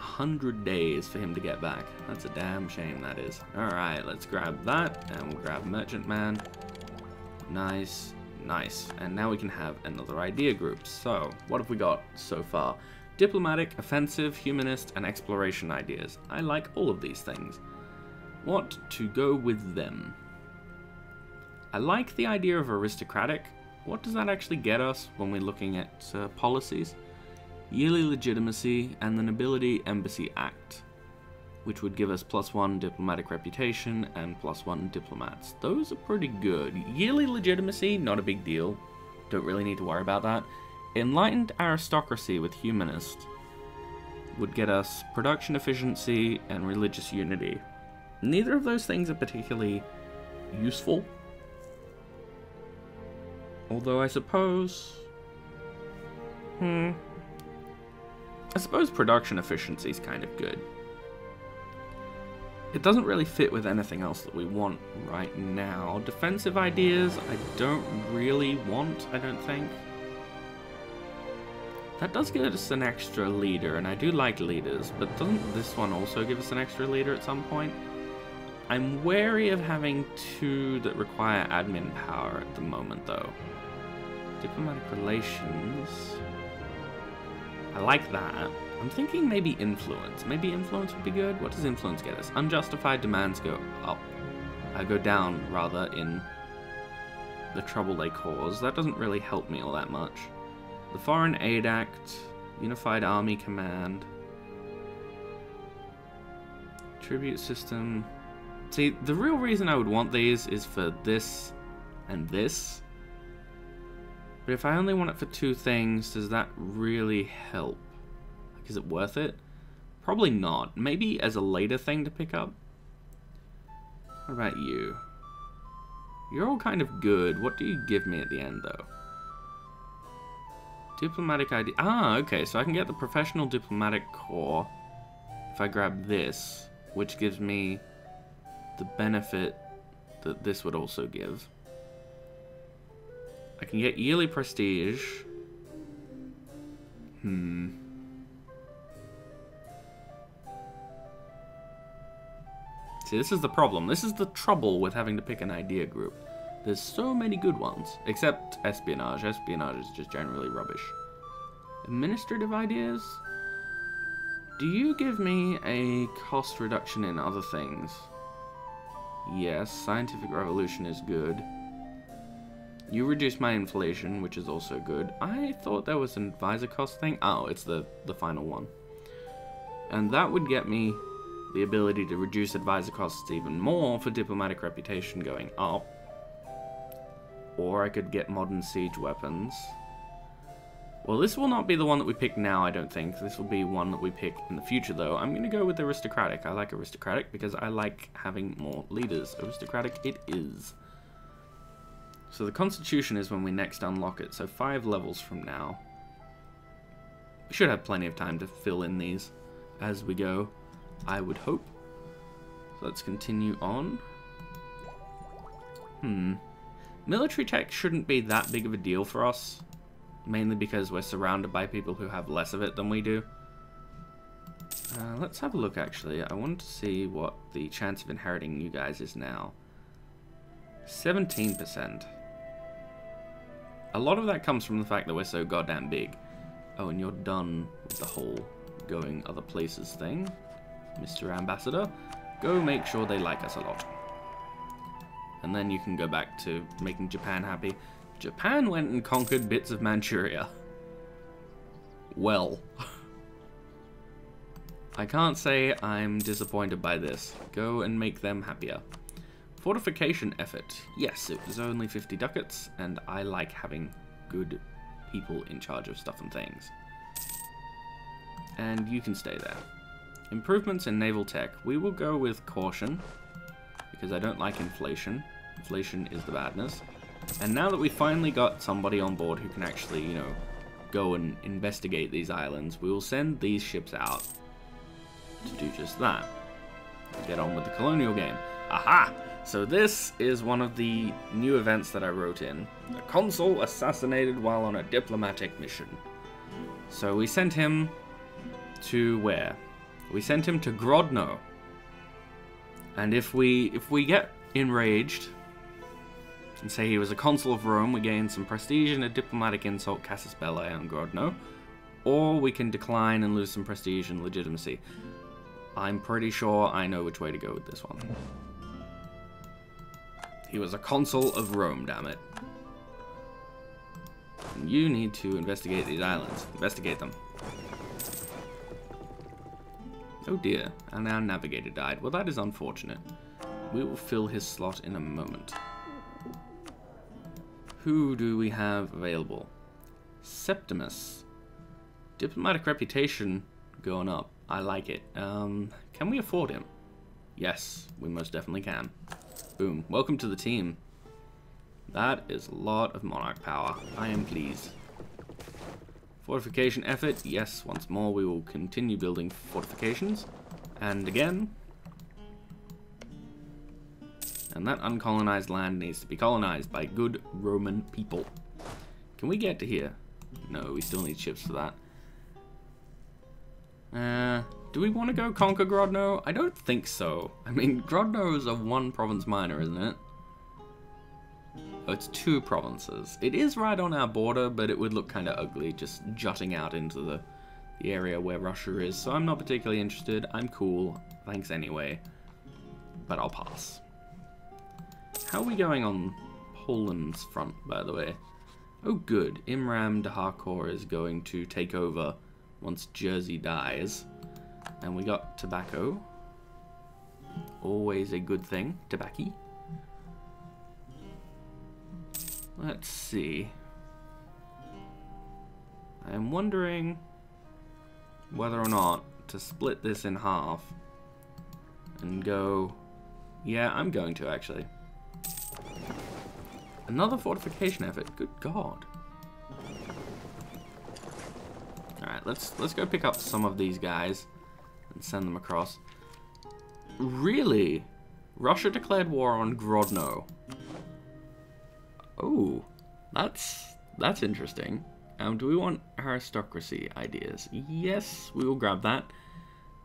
100 days for him to get back. That's a damn shame, that is. Alright, let's grab that, and we'll grab Merchant Man. Nice, nice. And now we can have another idea group. So, what have we got so far? Diplomatic, offensive, humanist, and exploration ideas. I like all of these things. What to go with them? I like the idea of aristocratic. What does that actually get us when we're looking at policies? Yearly legitimacy and the Nobility Embassy Act, which would give us +1 diplomatic reputation and +1 diplomats. Those are pretty good. Yearly legitimacy, not a big deal. Don't really need to worry about that. Enlightened aristocracy with humanist would get us production efficiency and religious unity. Neither of those things are particularly useful. Although I suppose... I suppose production efficiency is kind of good. It doesn't really fit with anything else that we want right now. Defensive ideas, I don't really want, I don't think. That does give us an extra leader, and I do like leaders, but doesn't this one also give us an extra leader at some point? I'm wary of having 2 that require admin power at the moment, though. Diplomatic relations... I like that. I'm thinking maybe influence. Maybe influence would be good. What does influence get us? Unjustified demands go up. Go down, rather, in the trouble they cause. That doesn't really help me all that much. The Foreign Aid Act, Unified Army Command, Tribute System. See, the real reason I would want these is for this and this. But if I only want it for 2 things, does that really help? Like, is it worth it? Probably not. Maybe as a later thing to pick up. What about you? You're all kind of good. What do you give me at the end, though? Diplomatic idea. Ah, okay. So I can get the Professional Diplomatic Corps if I grab this, which gives me the benefit that this would also give. I can get yearly prestige. See, this is the problem. This is the trouble with having to pick an idea group. There's so many good ones, except espionage. Espionage is just generally rubbish. Administrative ideas? Do you give me a cost reduction in other things? Yes, scientific revolution is good. You reduce my inflation, which is also good. I thought there was an advisor cost thing. Oh, it's the final one. And that would get me the ability to reduce advisor costs even more for diplomatic reputation going up. Or I could get modern siege weapons. Well, this will not be the one that we pick now, I don't think. This will be one that we pick in the future, though. I'm going to go with aristocratic. I like aristocratic because I like having more leaders. Aristocratic it is. So the Constitution is when we next unlock it, so 5 levels from now. We should have plenty of time to fill in these as we go, I would hope. So let's continue on. Military tech shouldn't be that big of a deal for us, mainly because we're surrounded by people who have less of it than we do. Let's have a look, actually. I wanted to see what the chance of inheriting you guys is now. 17%. A lot of that comes from the fact that we're so goddamn big. Oh, and you're done with the whole going other places thing, Mr. Ambassador. Go make sure they like us a lot. And then you can go back to making Japan happy. Japan went and conquered bits of Manchuria. Well. I can't say I'm disappointed by this. Go and make them happier. Fortification effort. Yes, it was only 50 ducats, and I like having good people in charge of stuff and things. And you can stay there. Improvements in naval tech. We will go with caution, because I don't like inflation. Inflation is the badness. And now that we finally got somebody on board who can actually, you know, go and investigate these islands, we will send these ships out to do just that. Get on with the colonial game. Aha! So this is one of the new events that I wrote in. A consul assassinated while on a diplomatic mission. So we sent him to where? We sent him to Grodno. And if we get enraged and say he was a consul of Rome, we gain some prestige and a diplomatic insult casus belli on Grodno. Or we can decline and lose some prestige and legitimacy. I'm pretty sure I know which way to go with this one. He was a consul of Rome, damn it. And you need to investigate these islands. Investigate them. Oh dear, and our navigator died. Well, that is unfortunate. We will fill his slot in a moment. Who do we have available? Septimus. Diplomatic reputation going up. I like it. Can we afford him? Yes, we most definitely can. Boom. Welcome to the team. That is a lot of monarch power. I am pleased. Fortification effort. Yes, once more we will continue building fortifications. And again. And that uncolonized land needs to be colonized by good Roman people. Can we get to here? No, we still need ships for that. Do we want to go conquer Grodno? I don't think so. I mean, Grodno is a one province minor, isn't it? Oh, it's 2 provinces. It is right on our border, but it would look kind of ugly just jutting out into the area where Russia is. So I'm not particularly interested. I'm cool. Thanks anyway. But I'll pass. How are we going on Poland's front, by the way? Oh, good. Imram de Harcourt is going to take over once Jersey dies. And we got tobacco. Always a good thing. Tobacco. Let's see. I'm wondering whether or not to split this in half and go... Yeah, I'm going to, actually. Another fortification effort. Good God. Alright, let's go pick up some of these guys and send them across. Really? Russia declared war on Grodno. Oh, that's interesting. Do we want aristocracy ideas? Yes, we will grab that.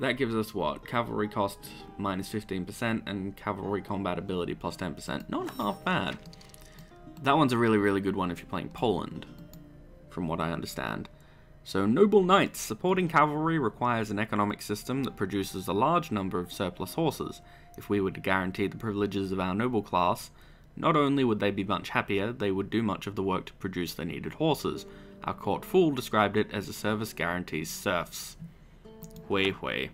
That gives us what? Cavalry cost minus 15% and cavalry combat ability plus 10%. Not half bad. That one's a really, really good one if you're playing Poland, from what I understand. So, noble knights. Supporting cavalry requires an economic system that produces a large number of surplus horses. If we were to guarantee the privileges of our noble class, not only would they be much happier, they would do much of the work to produce the needed horses. Our court fool described it as a service guarantees serfs. Hui hui.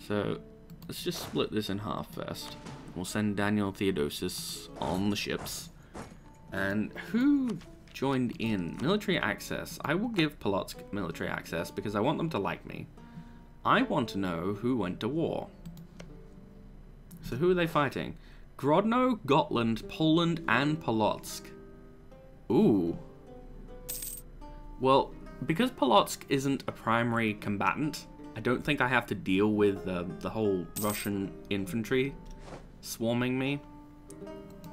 So, let's just split this in half first. We'll send Daniel Theodosius on the ships. And who joined in? Military access. I will give Polotsk military access because I want them to like me. I want to know who went to war. So who are they fighting? Grodno, Gotland, Poland, and Polotsk. Ooh. Well, because Polotsk isn't a primary combatant, I don't think I have to deal with the whole Russian infantry swarming me.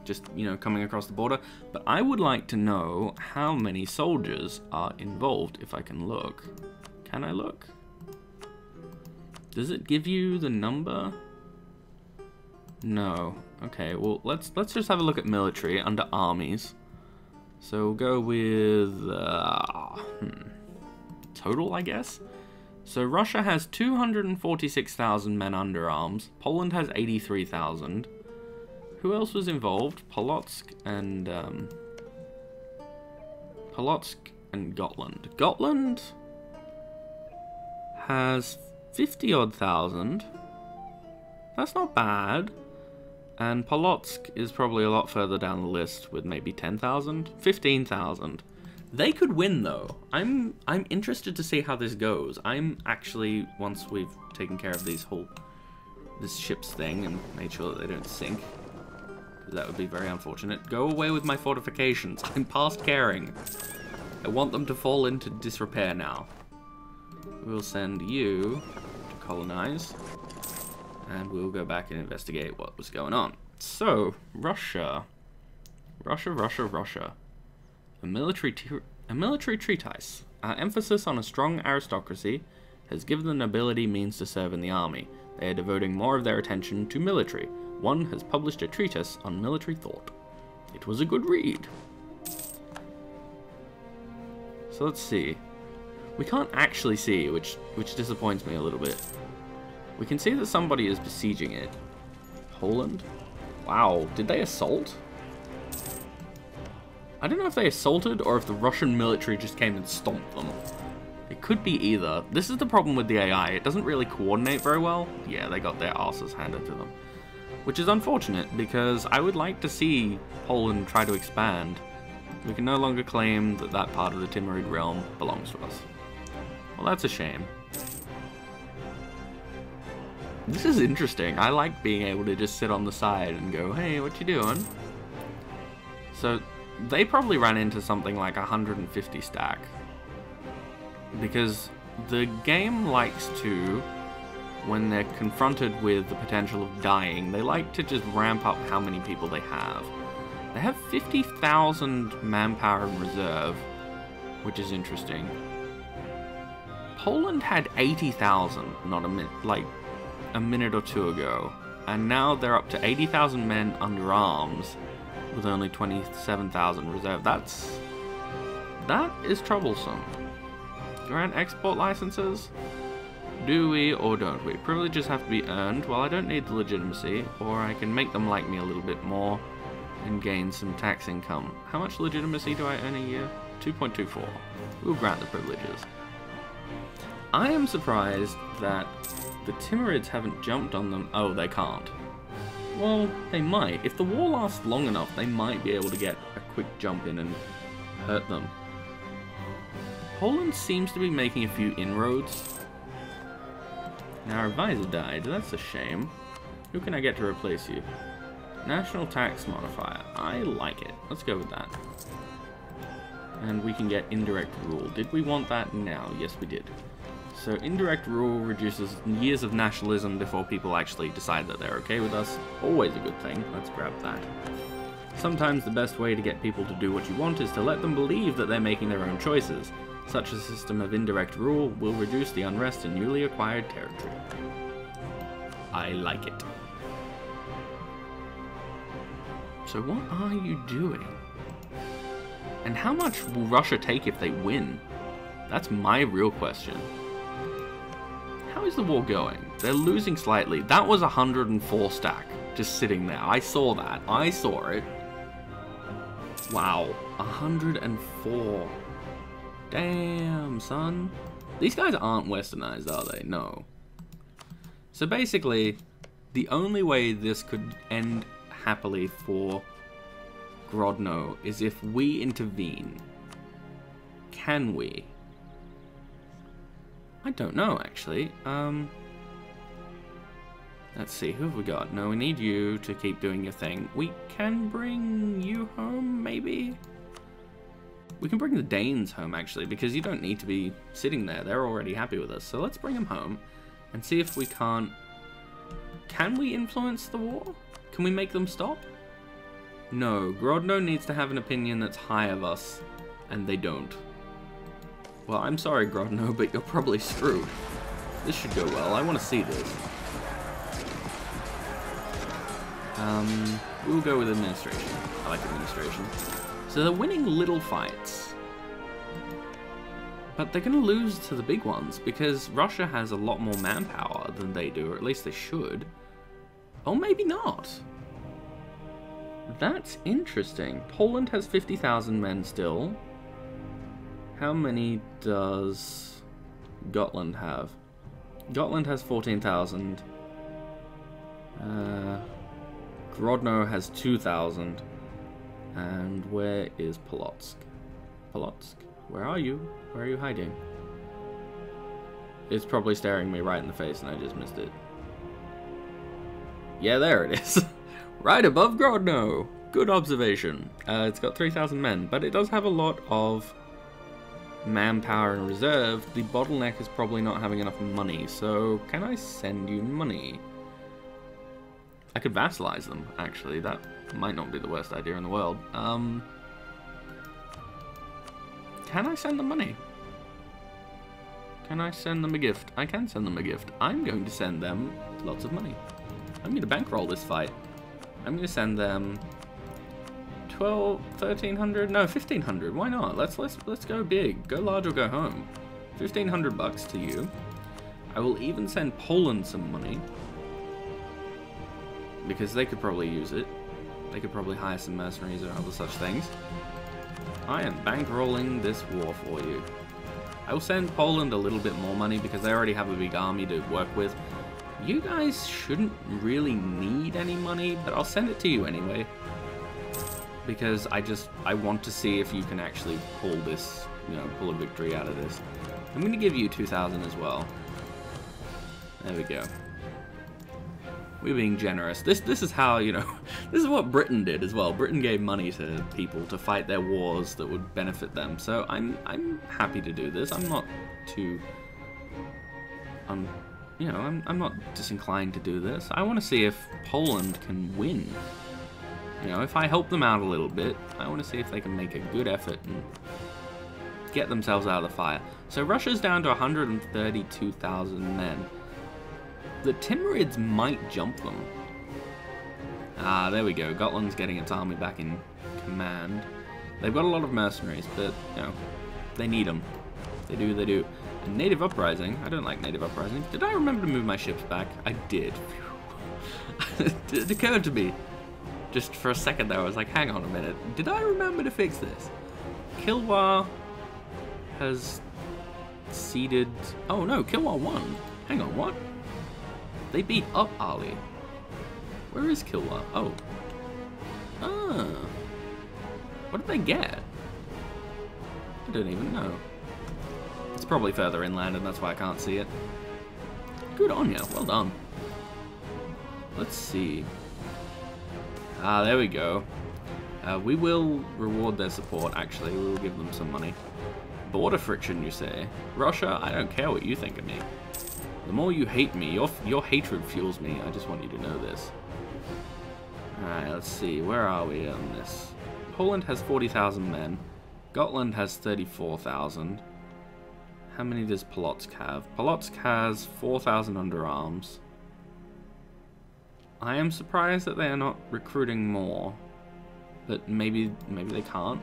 Just, you know, coming across the border. But I would like to know how many soldiers are involved, if I can look. Can I look? Does it give you the number? No. Okay, well, let's just have a look at military under armies. So we'll go with total, I guess. So Russia has 246,000 men under arms. Poland has 83,000. Who else was involved? Polotsk and Gotland. Gotland has 50-odd thousand. That's not bad. And Polotsk is probably a lot further down the list with maybe 10,000, 15,000. They could win though. I'm interested to see how this goes. I'm actually, once we've taken care of this ship's thing and made sure that they don't sink, because that would be very unfortunate. Go away with my fortifications. I'm past caring. I want them to fall into disrepair now. We'll send you to colonize. And we'll go back and investigate what was going on. So, Russia. A military treatise. Our emphasis on a strong aristocracy has given the nobility means to serve in the army. They are devoting more of their attention to military. One has published a treatise on military thought. It was a good read. So let's see. We can't actually see, which disappoints me a little bit. We can see that somebody is besieging it. Poland? Wow, did they assault? I don't know if they assaulted or if the Russian military just came and stomped them. It could be either. This is the problem with the AI. It doesn't really coordinate very well. Yeah, they got their asses handed to them. Which is unfortunate, because I would like to see Poland try to expand. We can no longer claim that that part of the Timurid realm belongs to us. Well, that's a shame. This is interesting. I like being able to just sit on the side and go, hey, what you doing? So, they probably ran into something like 150 stack. Because the game likes to, when they're confronted with the potential of dying, they like to just ramp up how many people they have. They have 50,000 manpower in reserve, which is interesting. Poland had 80,000 not a minute or two ago, and now they're up to 80,000 men under arms with only 27,000 reserve. That is troublesome. Grant export licenses? Do we or don't we? Privileges have to be earned. Well, I don't need the legitimacy, or I can make them like me a little bit more and gain some tax income. How much legitimacy do I earn a year? 2.24. We'll grant the privileges. I am surprised that the Timurids haven't jumped on them. Oh, they can't. Well, they might. If the war lasts long enough, they might be able to get a quick jump in and hurt them. Poland seems to be making a few inroads. Now our advisor died. That's a shame. Who can I get to replace you? National tax modifier. I like it. Let's go with that. And we can get indirect rule. Did we want that? No. Yes, we did. So indirect rule reduces years of nationalism before people actually decide that they're okay with us. Always a good thing. Let's grab that. Sometimes the best way to get people to do what you want is to let them believe that they're making their own choices. Such a system of indirect rule will reduce the unrest in newly acquired territory. I like it. So what are you doing? And how much will Russia take if they win? That's my real question. How is the war going? They're losing slightly. That was 104 stack, just sitting there. I saw that. I saw it. Wow, 104. Damn, son. These guys aren't westernized, are they? No. So basically, the only way this could end happily for Grodno is if we intervene. Can we? I don't know, actually. Let's see, who have we got? No, we need you to keep doing your thing. We can bring you home, maybe? We can bring the Danes home, actually, because you don't need to be sitting there. They're already happy with us. So let's bring them home and see if we can't... Can we influence the war? Can we make them stop? No, Grodno needs to have an opinion that's high of us, and they don't. Well, I'm sorry, Grodno, but you're probably screwed. This should go well. I want to see this. We'll go with administration. I like administration. So they're winning little fights. But they're going to lose to the big ones, because Russia has a lot more manpower than they do, or at least they should. Oh, maybe not. That's interesting. Poland has 50,000 men still. How many does Gotland have? Gotland has 14,000. Grodno has 2,000. And where is Polotsk? Polotsk? Where are you? Where are you hiding? It's probably staring me right in the face and I just missed it. Yeah, there it is. Right above Grodno. Good observation. It's got 3,000 men, but it does have a lot of manpower in reserve. The bottleneck is probably not having enough money, so can I send you money? I could vassalize them, actually. That might not be the worst idea in the world. Can I send them money? Can I send them a gift? I can send them a gift. I'm going to send them lots of money. I'm going to bankroll this fight. I'm going to send them 1,300? No, 1,500. Why not? Let's go big. Go large or go home. 1,500 bucks to you. I will even send Poland some money, because they could probably use it. They could probably hire some mercenaries or other such things. I am bankrolling this war for you. I will send Poland a little bit more money because they already have a big army to work with. You guys shouldn't really need any money, but I'll send it to you anyway. Because I want to see if you can actually pull this, you know, pull a victory out of this. I'm going to give you 2,000 as well. There we go. We're being generous. This is how, you know, this is what Britain did as well. Britain gave money to people to fight their wars that would benefit them. So I'm happy to do this. I'm not too, you know, I'm not disinclined to do this. I want to see if Poland can win. You know, if I help them out a little bit, I want to see if they can make a good effort and get themselves out of the fire. So Russia's down to 132,000 men. The Timurids might jump them. Ah, there we go. Gotland's getting its army back in command. They've got a lot of mercenaries, but, you know, they need them. They do. And Native Uprising. I don't like Native Uprising. Did I remember to move my ships back? I did. It occurred to me. Just for a second there, I was like, hang on a minute. Did I remember to fix this? Kilwa has ceded... Oh, no. Kilwa won. Hang on, what? They beat up Ali. Where is Kilwa? Oh. Ah. What did they get? I don't even know. It's probably further inland and that's why I can't see it. Good on ya. Well done. Let's see. Ah, there we go. We will reward their support, actually. We will give them some money. Border friction, you say? Russia, I don't care what you think of me. The more you hate me, your hatred fuels me. I just want you to know this. Alright, let's see. Where are we on this? Poland has 40,000 men. Gotland has 34,000. How many does Polotsk have? Polotsk has 4,000 underarms. I am surprised that they are not recruiting more. But maybe they can't.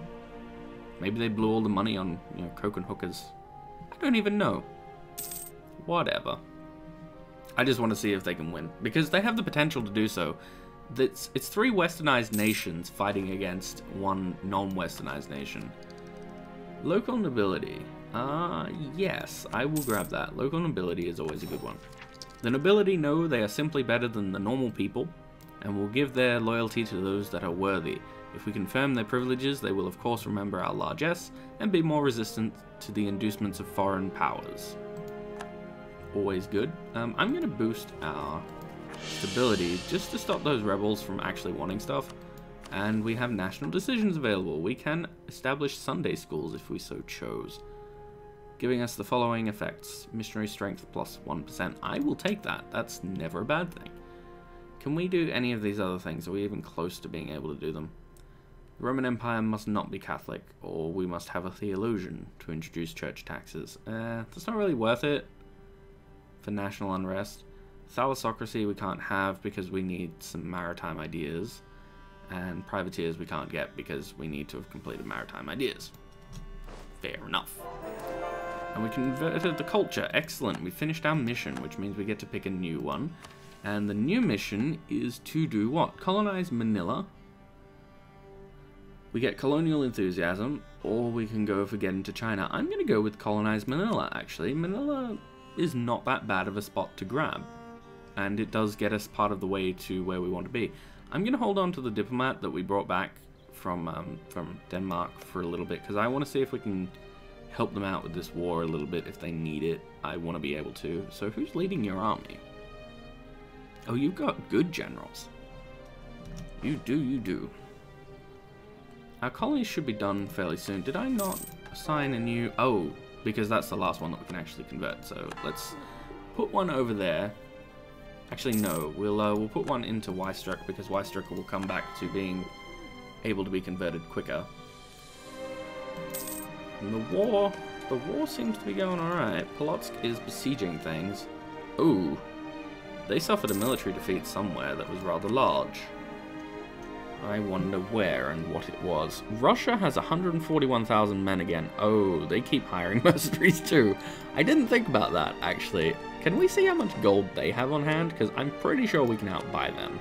Maybe they blew all the money on, you know, coke and hookers. I don't even know. Whatever. I just want to see if they can win. Because they have the potential to do so. It's 3 westernized nations fighting against 1 non-westernized nation. Local nobility. Yes, I will grab that. Local nobility is always a good one. The nobility know they are simply better than the normal people, and will give their loyalty to those that are worthy. If we confirm their privileges, they will of course remember our largesse, and be more resistant to the inducements of foreign powers. Always good. I'm going to boost our stability just to stop those rebels from actually wanting stuff. And we have national decisions available. We can establish Sunday schools if we so chose. Giving us the following effects. Missionary strength plus 1%. I will take that. That's never a bad thing. Can we do any of these other things? Are we even close to being able to do them? The Roman Empire must not be Catholic, or we must have a theologian to introduce church taxes. That's not really worth it for national unrest. Thalassocracy we can't have because we need some maritime ideas. And privateers we can't get because we need to have completed maritime ideas. Fair enough. And we converted the culture. Excellent. We finished our mission, which means we get to pick a new one. And the new mission is to do what? Colonize Manila. We get colonial enthusiasm, or we can go for getting to China. I'm going to go with colonize Manila, actually. Manila is not that bad of a spot to grab. And it does get us part of the way to where we want to be. I'm going to hold on to the diplomat that we brought back from Denmark for a little bit, because I want to see if we can help them out with this war a little bit if they need it. I want to be able to. So who's leading your army? Oh, you've got good generals. You do. Our colonies should be done fairly soon. Did I not assign a new... Oh, because that's the last one that we can actually convert. So let's put one over there. Actually, no. We'll put one into Wystruk because Wystruk will come back to being able to be converted quicker. And the war The war seems to be going alright. Polotsk is besieging things. Ooh. They suffered a military defeat somewhere that was rather large. I wonder where and what it was. Russia has 141,000 men again. Oh, they keep hiring mercenaries too. I didn't think about that, actually. Can we see how much gold they have on hand? Because I'm pretty sure we can outbuy them.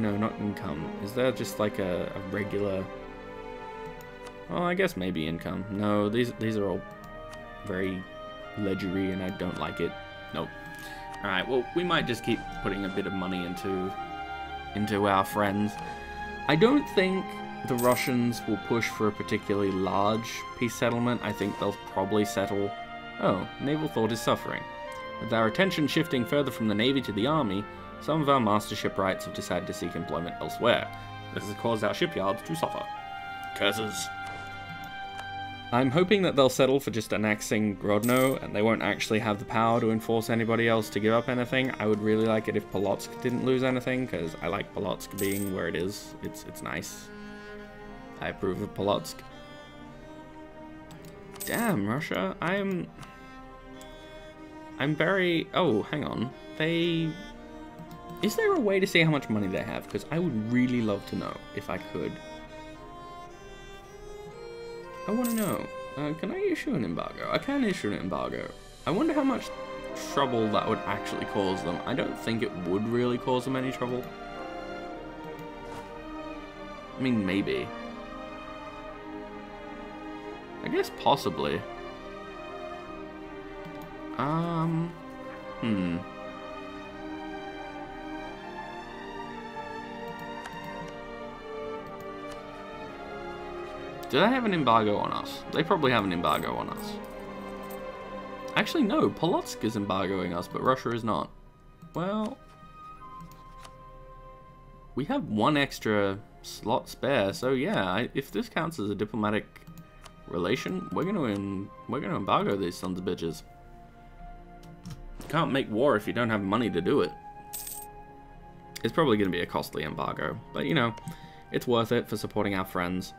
No, not income. Is there just like a regular... Well, I guess maybe income. No, these are all very ledgery and I don't like it. Nope. Alright, well, we might just keep putting a bit of money into our friends. I don't think the Russians will push for a particularly large peace settlement. I think they'll probably settle... Oh, naval thought is suffering. With our attention shifting further from the navy to the army, some of our mastership rights have decided to seek employment elsewhere. This has caused our shipyards to suffer. Curses. I'm hoping that they'll settle for just annexing Grodno, and they won't actually have the power to enforce anybody else to give up anything. I would really like it if Polotsk didn't lose anything, because I like Polotsk being where it is. It's nice. I approve of Polotsk. Damn, Russia. I'm very... Oh, hang on. Is there a way to see how much money they have? Because I would really love to know, if I could. I want to know. Can I issue an embargo? I can issue an embargo. I wonder how much trouble that would actually cause them. I don't think it would really cause them any trouble. I mean, maybe. I guess possibly. Do they have an embargo on us? They probably have an embargo on us. Actually, no. Polotsk is embargoing us, but Russia is not. Well, we have one extra slot spare, so yeah. If this counts as a diplomatic relation, we're gonna embargo these sons of bitches. You can't make war if you don't have money to do it. It's probably gonna be a costly embargo, but you know, it's worth it for supporting our friends.